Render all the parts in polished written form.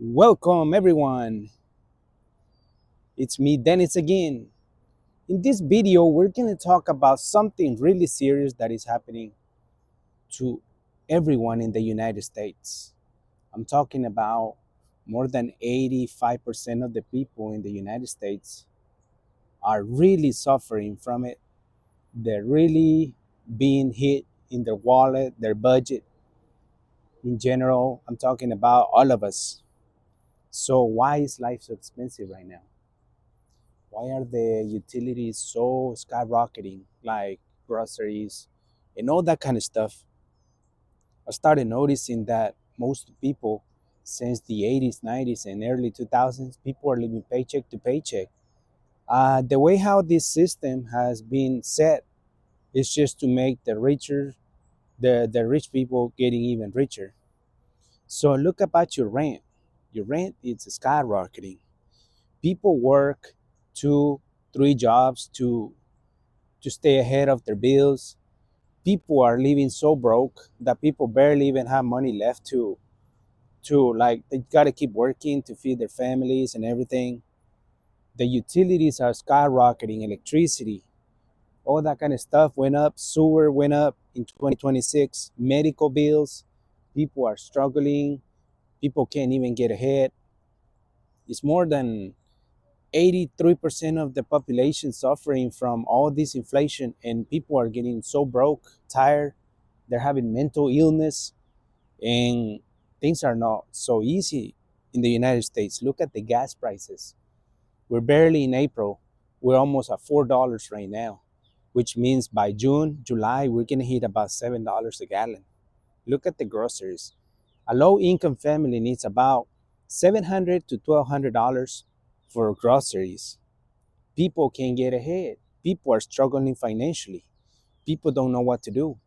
Welcome, everyone. It's me, Dennis, again. In this video, we're going to talk about something really serious that is happening to everyone in the United States. I'm talking about more than 85% of the people in the United States are really suffering from it. They're really being hit in their wallet, their budget. In general, I'm talking about all of us. So, why is life so expensive right now? Why are the utilities so skyrocketing, like groceries and all that kind of stuff? I started noticing that most people since the 80s, 90s, and early 2000s, people are living paycheck to paycheck. The way how this system has been set is just to make the rich people getting even richer. So look about your rent. Your rent is skyrocketing. People work two, three jobs to stay ahead of their bills. People are living so broke that people barely even have money left to like they gotta keep working to feed their families and everything. The utilities are skyrocketing, electricity, all that kind of stuff went up, sewer went up in 2026, medical bills, people are struggling, people can't even get ahead. It's more than 83% of the population suffering from all this inflation, and people are getting so broke, tired, they're having mental illness, and things are not so easy in the United States. Look at the gas prices. We're barely in April. We're almost at $4 right now, which means by June, July, we're going to hit about $7 a gallon. Look at the groceries. A low income family needs about $700 to $1,200 for groceries. People can't get ahead. People are struggling financially. People don't know what to do.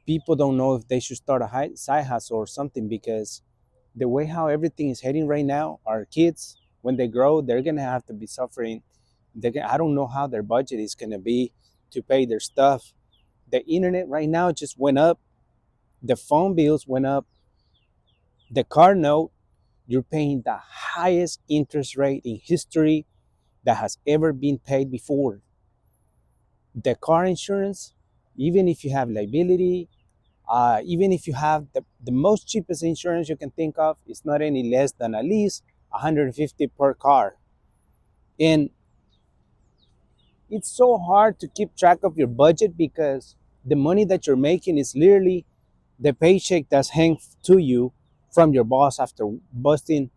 People don't know if they should start a side hustle or something, because the way how everything is heading right now, our kids, when they grow, they're gonna have to be suffering. I don't know how their budget is gonna be to pay their stuff. The internet right now just went up. The phone bills went up. The car note, you're paying the highest interest rate in history that has ever been paid before. The car insurance, even if you have liability, even if you have the most cheapest insurance you can think of, it's not any less than at least 150 per car. And it's so hard to keep track of your budget because the money that you're making is literally the paycheck that's hanged to you from your boss after busting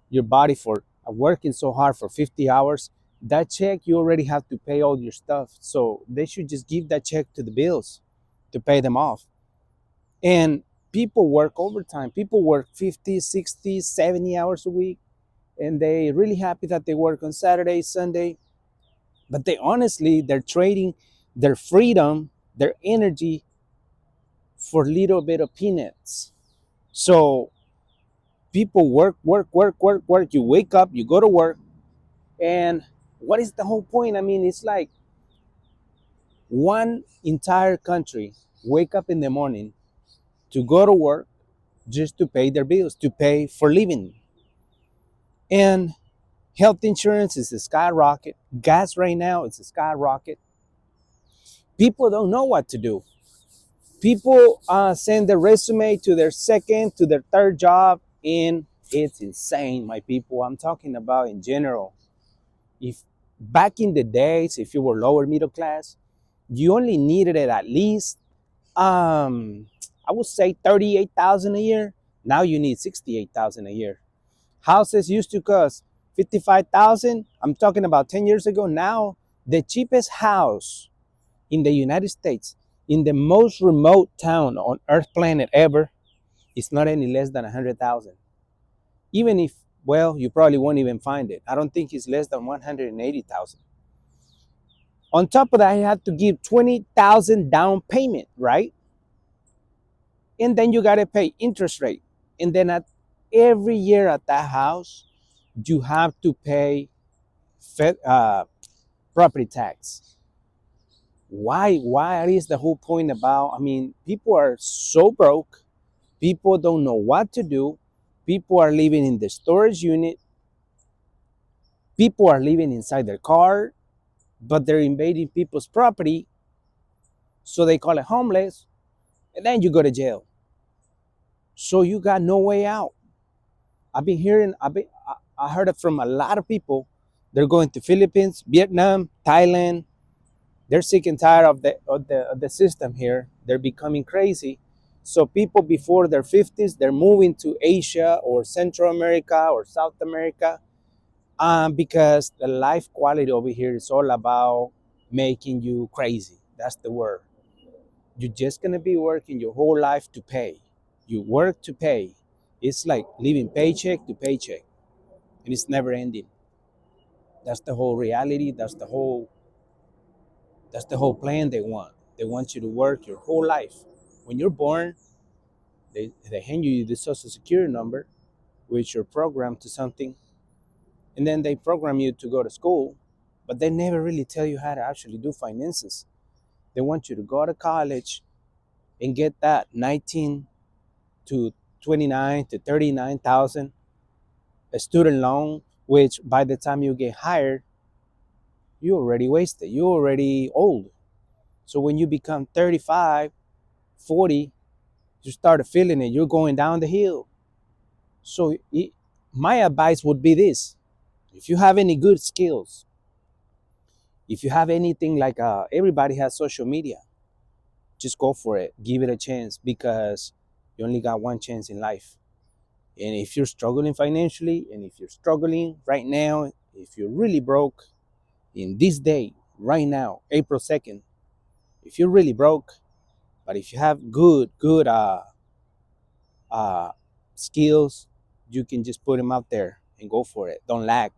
your body for working so hard for 50 hours. That check, you already have to pay all your stuff. So they should just give that check to the bills to pay them off. And people work overtime. People work 50, 60, 70 hours a week. And they really happy that they work on Saturday, Sunday. But they're trading their freedom, their energy for a little bit of peanuts. So people work, work, work, work, work. You wake up, you go to work. And what is the whole point? I mean, it's like one entire country wake up in the morning to go to work just to pay their bills, to pay for living. And health insurance is a skyrocket. Gas right now is a skyrocket. People don't know what to do. People send their resume to their second, to their third job, and it's insane, my people. I'm talking about in general. If back in the days, if you were lower middle class, you only needed it at least, I would say 38,000 a year. Now you need 68,000 a year. Houses used to cost 55,000. I'm talking about 10 years ago. Now, the cheapest house in the United States, in the most remote town on Earth planet ever, is not any less than 100,000. Even if, well, you probably won't even find it. I don't think it's less than 180,000. On top of that, you have to give 20,000 down payment, right? And then you got to pay interest rate. And then at every year at that house, you have to pay fed, property tax. Why is the whole point about? I mean, people are so broke, people don't know what to do, People are living in the storage unit. People are living inside their car, but they're invading people's property, so they call it homeless, and then you go to jail. So you got no way out. I've been hearing, I heard it from a lot of people. They're going to Philippines, Vietnam, Thailand. They're sick and tired of the system here. They're becoming crazy. So people before their 50s, they're moving to Asia or Central America or South America, because the life quality over here is all about making you crazy. That's the word. You're just gonna be working your whole life to pay. You work to pay. It's like living paycheck to paycheck, and it's never ending. That's the whole reality. That's the whole plan they want. They want you to work your whole life. When you're born, they hand you the social security number, which you're programmed to something, and then they program you to go to school, but they never really tell you how to actually do finances. They want you to go to college and get that 19 to 29 to 39,000 a student loan, which by the time you get hired, you already wasted. You already old. So when you become 35, 40, you start feeling it. You're going down the hill. So my advice would be this: if you have any good skills, if you have anything like everybody has social media, just go for it. Give it a chance, because you only got one chance in life. And if you're struggling financially, and if you're struggling right now, if you're really broke in this day, right now, April 2nd, if you're really broke, but if you have good skills, you can just put them out there and go for it. Don't lack.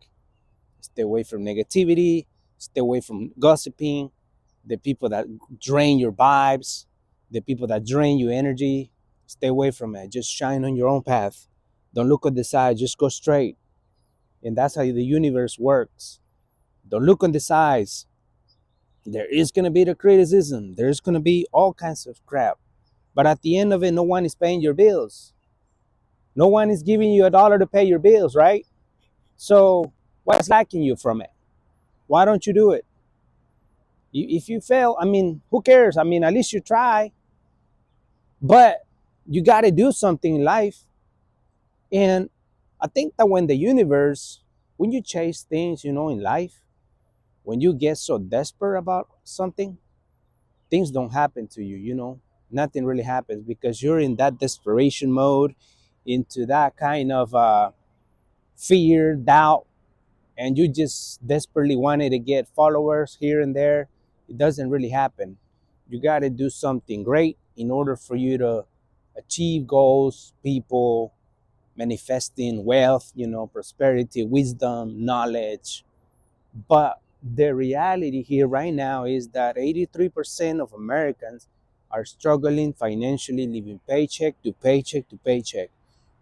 Stay away from negativity. Stay away from gossiping. The people that drain your vibes, the people that drain your energy. Stay away from it. Just shine on your own path. Don't look on the side. Just go straight. And that's how the universe works. Don't look on the sides. There is going to be the criticism. There's going to be all kinds of crap. But at the end of it, no one is paying your bills. No one is giving you $1 to pay your bills, right? So what's lacking you from it? Why don't you do it? If you fail, I mean, who cares? I mean, at least you try. But you got to do something in life. And I think that when you chase things, in life, when you get so desperate about something, things don't happen to you. Nothing really happens, because you're in that desperation mode, into that kind of fear, doubt, and you just desperately wanted to get followers here and there. It doesn't really happen. You got to do something great in order for you to achieve goals, people, manifesting wealth, prosperity, wisdom, knowledge. But the reality here right now is that 83% of Americans are struggling financially, living paycheck to paycheck to paycheck.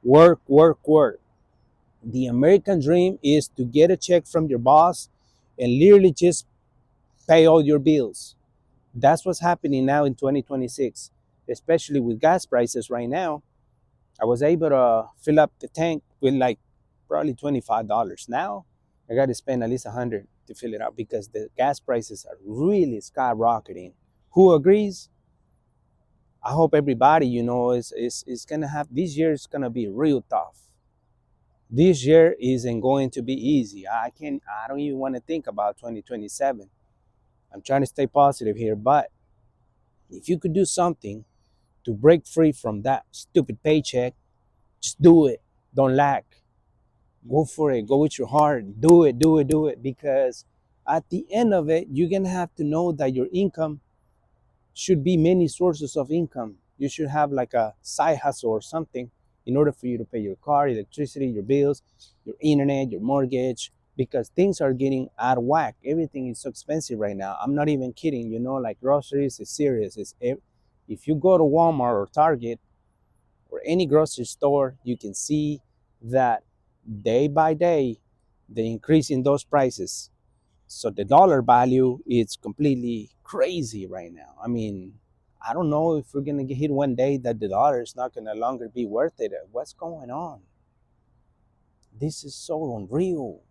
Work, work, work. The American dream is to get a check from your boss and literally just pay all your bills. That's what's happening now in 2026, especially with gas prices right now. I was able to fill up the tank with like probably $25. Now I got to spend at least 100 to fill it up, because the gas prices are really skyrocketing. Who agrees? I hope everybody, is gonna have, this year is gonna be real tough. This year isn't going to be easy. I don't even want to think about 2027. I'm trying to stay positive here, but if you could do something to break free from that stupid paycheck, just do it. Don't lack. Go for it. Go with your heart. Do it, do it, do it. Because at the end of it, you're going to have to know that your income should be many sources of income. You should have like a side hustle or something in order for you to pay your car, electricity, your bills, your internet, your mortgage, because things are getting out of whack. Everything is so expensive right now. I'm not even kidding. Like groceries is serious. If you go to Walmart or Target or any grocery store, you can see that day by day, the increase in those prices. So the dollar value is completely crazy right now. I mean, I don't know if we're gonna get hit one day that the dollar is not gonna longer be worth it. What's going on? This is so unreal.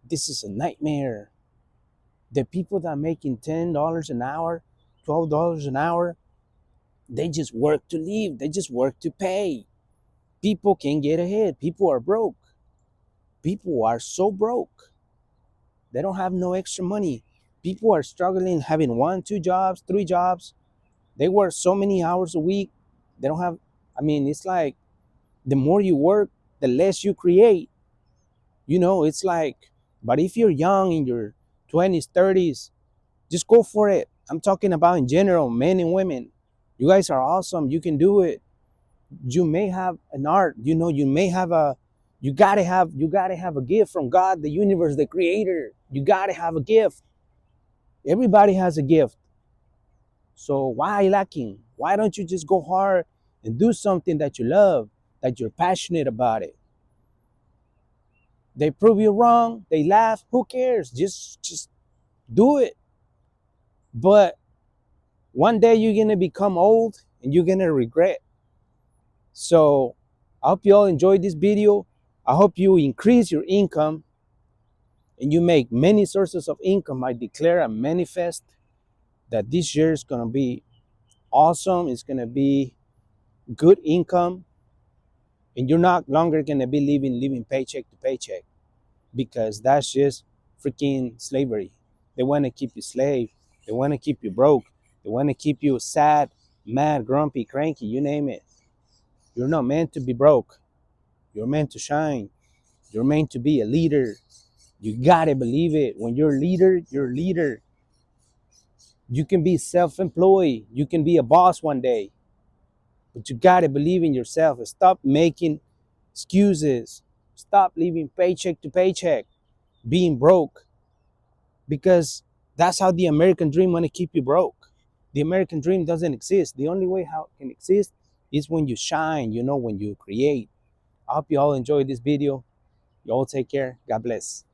This is a nightmare. The people that are making $10 an hour, $12 an hour, they just work to live. They just work to pay. People can't get ahead. People are broke. People are so broke. They don't have no extra money. People are struggling having one, two jobs, three jobs. They work so many hours a week. They don't have, I mean, it's like the more you work, the less you create. It's like, but if you're young in your 20s, 30s, just go for it. I'm talking about in general, men and women. You guys are awesome. You can do it. You may have an art, you may have you gotta have a gift from God, the universe, the creator. You gotta have a gift. Everybody has a gift. So why lacking? Why don't you just go hard and do something that you love, that you're passionate about it? They prove you wrong, they laugh, who cares? Just do it. But one day you're gonna become old and you're gonna regret. So I hope you all enjoyed this video. I hope you increase your income and you make many sources of income. I declare and manifest that this year is gonna be awesome. It's gonna be good income, and you're not longer gonna be living paycheck to paycheck, because that's just freaking slavery. They want to keep you slave. They want to keep you broke. They want to keep you sad, mad, grumpy, cranky, you name it. You're not meant to be broke. You're meant to shine. You're meant to be a leader. You gotta believe it. When you're a leader, you're a leader. You can be self-employed. You can be a boss one day. But you gotta believe in yourself and stop making excuses. Stop living paycheck to paycheck, being broke, because that's how the American dream want to keep you broke. The American dream doesn't exist. The only way how it can exist is when you shine, when you create. I hope you all enjoyed this video. You all take care. God bless.